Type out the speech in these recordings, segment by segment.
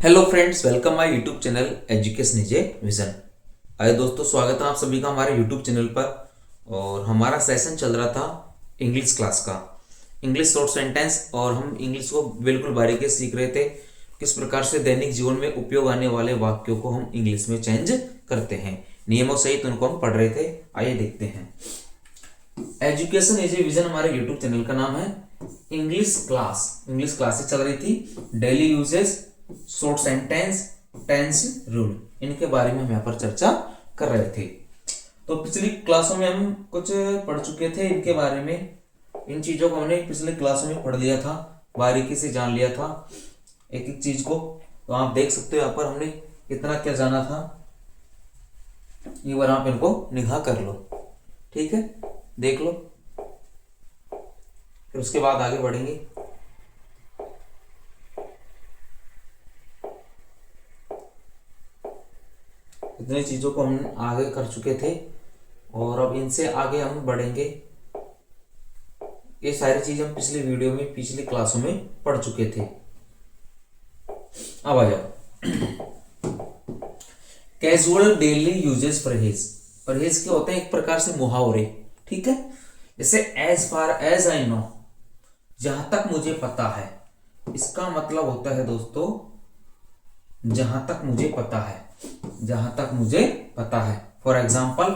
Hello friends, welcome my YouTube channel education is a vision. आइए दोस्तों, स्वागत है आप सभी का हमारे यूट्यूब चैनल पर। और हमारा सेशन चल रहा था इंग्लिश क्लास का, इंग्लिश शॉर्ट सेंटेंस। और हम इंग्लिश को बिल्कुल बारीकी से सीख रहे थे, किस प्रकार से दैनिक जीवन में उपयोग आने वाले वाक्यों को हम इंग्लिश में चेंज करते हैं, नियमों सहित उनको हम पढ़ रहे थे। आइए देखते हैं। एजुकेशन इज ए विजन हमारे यूट्यूब चैनल का नाम है। इंग्लिश क्लासेस चल रही थी। Daily uses, short sentence, tense rule, इनके बारे में हम यहाँ पर चर्चा कर रहे थे। तो पिछली क्लासों में हम कुछ पढ़ चुके थे इनके बारे में। इन चीजों को हमने पिछली क्लासों में पढ़ लिया था, बारीकी से जान लिया था एक एक चीज को। तो आप देख सकते हो यहाँ पर हमने कितना क्या जाना था। एक बार आप इनको निगाह कर लो, ठीक है, देख लो, फिर उसके बाद आगे बढ़ेंगे। इतनी चीजों को हम आगे कर चुके थे और अब इनसे आगे हम बढ़ेंगे। ये सारी चीज हम पिछली वीडियो में, पिछली क्लासों में पढ़ चुके थे। अब आ जाओ। कैजुअल डेली यूजेस परहेज। परहेज के होते हैं एक प्रकार से मुहावरे, ठीक है। जैसे as far as I know, जहां तक मुझे पता है। इसका मतलब होता है दोस्तों, जहां तक मुझे पता है, जहां तक मुझे पता है। फॉर एग्जाम्पल,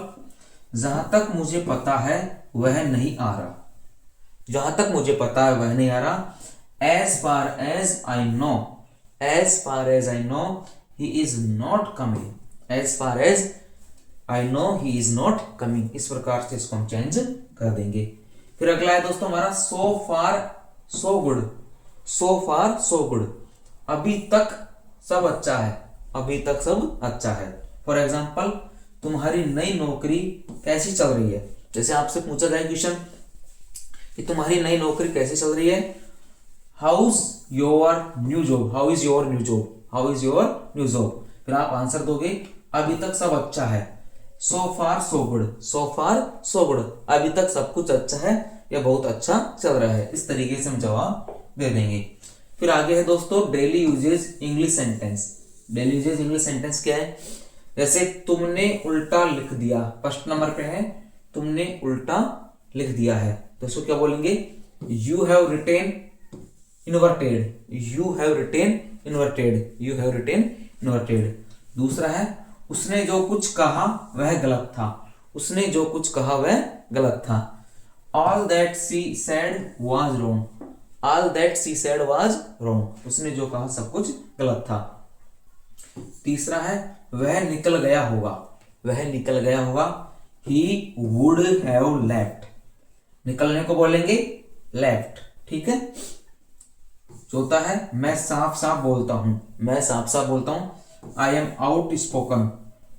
जहां तक मुझे पता है वह नहीं आ रहा। जहां तक मुझे पता है वह नहीं आ रहा। As far as I know, as far as I know he is not coming. As far as I know he is not coming. इस प्रकार से इसको हम चेंज कर देंगे। फिर अगला है दोस्तों हमारा सो फार सो गुड। सो फार सो गुड, अभी तक सब अच्छा है, अभी तक सब अच्छा है। फॉर एग्जाम्पल, तुम्हारी नई नौकरी कैसी चल रही है। जैसे आपसे पूछा जाए क्वेश्चन कि तुम्हारी नई नौकरी कैसी चल रही है। House your new job, how is your new job, how is your new job. फिर आप आंसर दोगे अभी तक सब अच्छा है। सो फार सो गुड, सो फार सो गुड, अभी तक सब कुछ अच्छा है या बहुत अच्छा चल रहा है। इस तरीके से हम जवाब दे देंगे। फिर आगे है दोस्तों daily uses English sentence. Daily uses English sentence क्या है। जैसे तुमने उल्टा लिख दिया, फर्स्ट नंबर पे है, तुमने उल्टा लिख दिया है, तो इसको क्या बोलेंगे। You have written inverted, you have written inverted, you have written inverted. दूसरा है उसने जो कुछ कहा वह गलत था, उसने जो कुछ कहा वह गलत था। All that she said was wrong, all that she said was wrong, उसने जो कहा सब कुछ गलत था। तीसरा है वह निकल गया होगा, वह निकल गया होगा। ही वुड हैव लेफ्ट, निकलने को बोलेंगे लेफ्ट, ठीक है। चौथा है मैं साफ साफ बोलता हूं, मैं साफ साफ बोलता हूं। I am out spoken,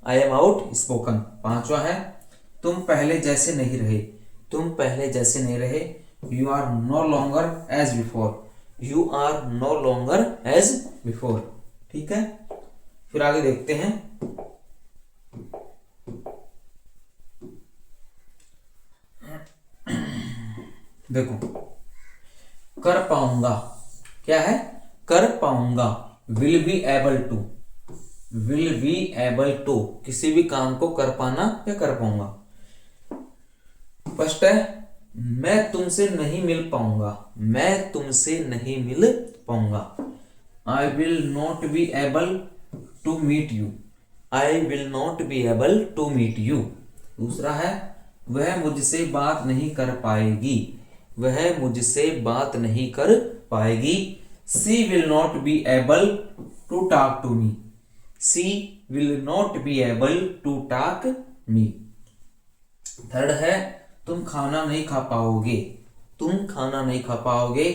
I am out spoken. पांचवा है तुम पहले जैसे नहीं रहे, तुम पहले जैसे नहीं रहे। You are no longer as before, you are no longer as before, ठीक है। फिर आगे देखते हैं। देखो, कर पाऊंगा, क्या है, कर पाऊंगा। Will be able to, will be able to, किसी भी काम को कर पाना या कर पाऊंगा। फर्स्ट है मैं तुमसे नहीं मिल पाऊंगा, मैं तुमसे नहीं मिल पाऊंगा। I will not be able to meet you, I will not be able to meet you. दूसरा है वह मुझसे बात नहीं कर पाएगी, वह मुझसे बात नहीं कर पाएगी। She will not be able to talk to me, she will not be able to talk me. Third है तुम खाना नहीं खा पाओगे, तुम खाना नहीं खा पाओगे।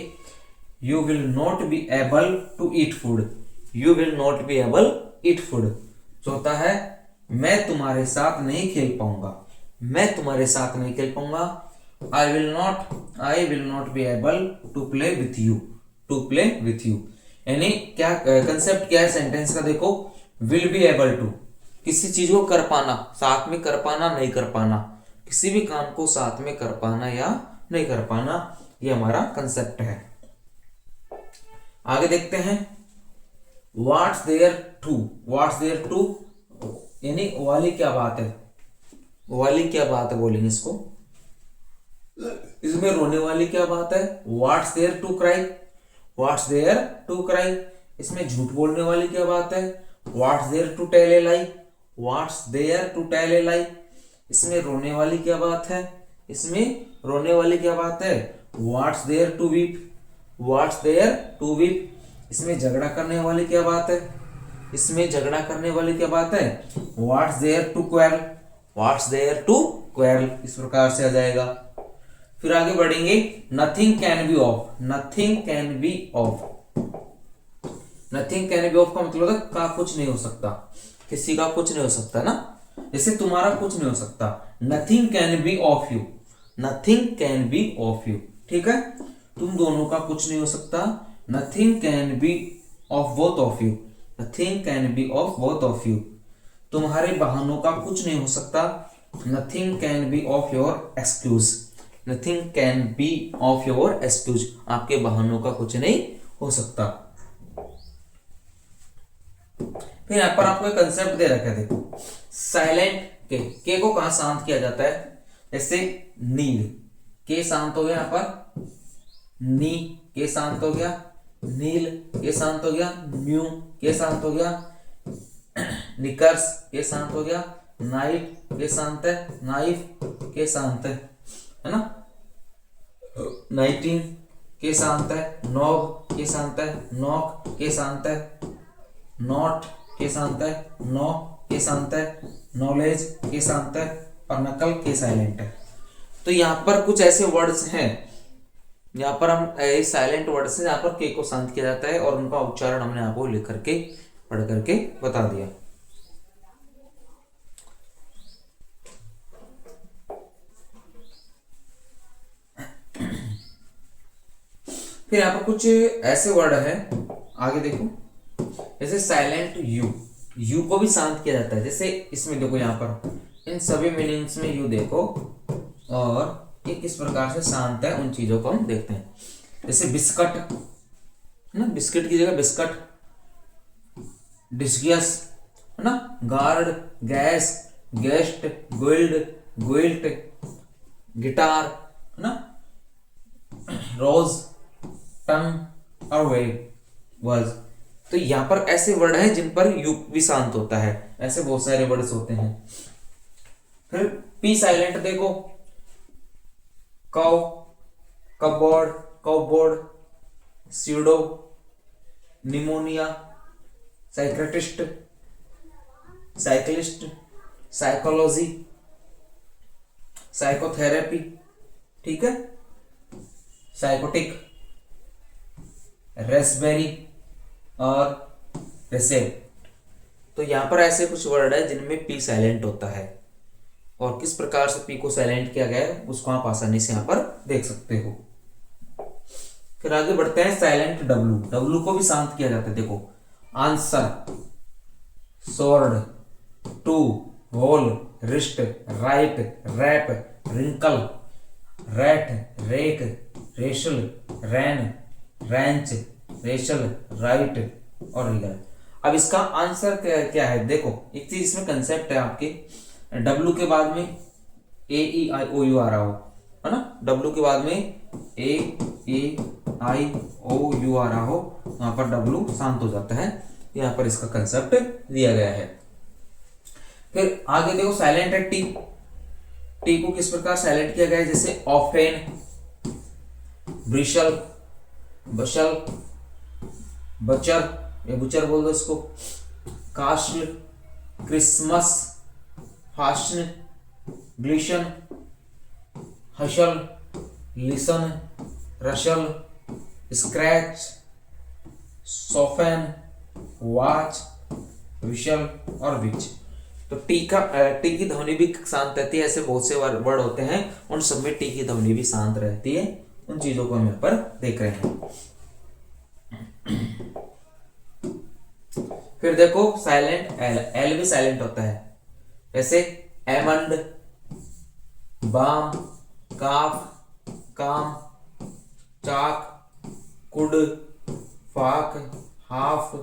You will not be able to eat food, you will not be able eat food. चौथा है मैं तुम्हारे साथ नहीं खेल पाऊंगा, मैं तुम्हारे साथ नहीं खेल पाऊंगा। I will not be able to play with you, to play with you. यानी क्या कंसेप्ट क्या है सेंटेंस का, देखो। विल बी एबल टू, किसी चीज को कर पाना, साथ में कर पाना, नहीं कर पाना, किसी भी काम को साथ में कर पाना या नहीं कर पाना, ये हमारा कंसेप्ट है। आगे देखते हैं। What's there to, what's there to यानी वो वाली क्या बात है, वो वाली क्या बात है बोलेंगे इसको। इसमें रोने वाली क्या बात है, what's there to cry, what's there to cry. इसमें झूठ बोलने वाली क्या बात है, what's there to tell a lie, what's there to tell a lie. इसमें रोने वाली क्या बात है, इसमें रोने वाली क्या बात है, what's there to weep, what's there to weep. इसमें झगड़ा करने वाली क्या बात है, इसमें झगड़ा करने वाली क्या बात है, what's there to quarrel, what's there to quarrel. इस प्रकार से आ जाएगा। फिर आगे बढ़ेंगे, nothing can be of, nothing can be of, nothing can be of का मतलब है का कुछ नहीं हो सकता, किसी का कुछ नहीं हो सकता ना, जैसे तुम्हारा कुछ नहीं हो सकता, nothing can be of you, nothing can be of you, ठीक है, तुम दोनों का कुछ नहीं हो सकता, nothing can be of both of you, nothing can be of both of you, तुम्हारे बहानों का कुछ नहीं हो सकता, nothing can be of your excuse, nothing can be of your excuse, आपके बहानों का कुछ नहीं हो सकता। फिर यहां पर आपको एक कंसेप्ट दे रखा है, देखो साइलेंट के को कहां शांत किया जाता है, जैसे नील, के शांत हो गया, यहां पर नी के शांत हो गया, नील के शांत हो गया, न्यू के शांत हो गया, निकर्स के शांत हो गया, नाइट के शांत है, नाइफ के शांत है ना, नाइटिंग के शांत है, नॉब के शांत है, नॉक के शांत है, नॉट के शांत है, नो के शांत है, नॉलेज के शांत है, और नकल के साइलेंट है। तो यहाँ पर कुछ ऐसे वर्ड्स हैं, यहाँ पर हम साइलेंट वर्ड्स हैं, यहाँ पर के को शांत किया जाता है, और उनका उच्चारण हमने आपको लिख करके पढ़ करके बता दिया। फिर यहाँ पर कुछ ऐसे वर्ड है, आगे देखो, जैसे साइलेंट यू, यू को भी शांत किया जाता है, जैसे इसमें देखो, यहाँ पर इन सभी मीनिंग्स में यू देखो, और ये किस प्रकार से शांत है, उन चीजों को हम देखते हैं। जैसे बिस्कट है ना, बिस्किट की जगह बिस्कट, डिस्गियस है ना, गार्ड, गैस, गेस्ट, गुइल्ड, गुइल्ट, गिटार है ना, रोज, टन और वेव वर्ड। तो यहां पर ऐसे वर्ड हैं जिन पर यू भी शांत होता है, ऐसे बहुत सारे वर्ड्स होते हैं। फिर पी साइलेंट देखो, कव, cupboard, cupboard, pseudo, pneumonia, psychiatrist, cyclist, psychology, psychotherapy, ठीक है, साइकोटिक, रेस्पबेरी और रिसेव। तो यहां पर ऐसे कुछ वर्ड है जिनमें पी साइलेंट होता है, और किस प्रकार से पी को साइलेंट किया गया है उसको आप आसानी से यहां पर देख सकते हो। फिर आगे बढ़ते हैं, साइलेंट डब्लू, डब्लू को भी शांत किया जाता है, देखो answer, sword, two, whole, wrist, write, wrap, wrinkle, rat, wreck, wrestle, wren, wrench, wrestle, write और रिगल। अब इसका आंसर क्या है, देखो एक चीज इसमें कंसेप्ट है आपके, डब्लू के बाद में ए ई आई ओ यू आ रहा हो, है ना, डब्लू के बाद में ए ई आई ओ यू आ रहा हो, वहां पर डब्लू शांत हो जाता है, यहाँ पर इसका कंसेप्ट दिया गया है। फिर आगे देखो साइलेंट है टी, टी को किस प्रकार साइलेंट किया गया है, जैसे ऑफेन, ब्रिशल, बशल, बचर, ये बुचर बोल दो इसको, castle, Christmas, fasten, glisten, hustle, listen, rustle, scratch, soften, watch, whistle और विच। तो टी की ध्वनि भी शांत रहती है, ऐसे बहुत से वर्ड होते हैं, उन सब में टी की ध्वनि भी शांत रहती है, उन चीजों को हम यहाँ पर देख रहे हैं। फिर देखो साइलेंट एल, एल भी साइलेंट होता है, जैसे almond, balm, calf, calm, chalk, could, folk, half,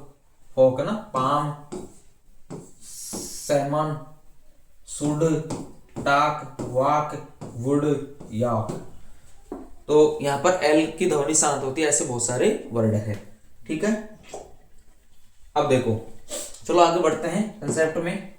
hawk ना, palm, salmon, should, talk, walk, would, yolk. तो यहां पर एल की ध्वनि शांत होती है, ऐसे बहुत सारे वर्ड है। ठीक है, अब देखो, चलो आगे बढ़ते हैं कंसेप्ट में।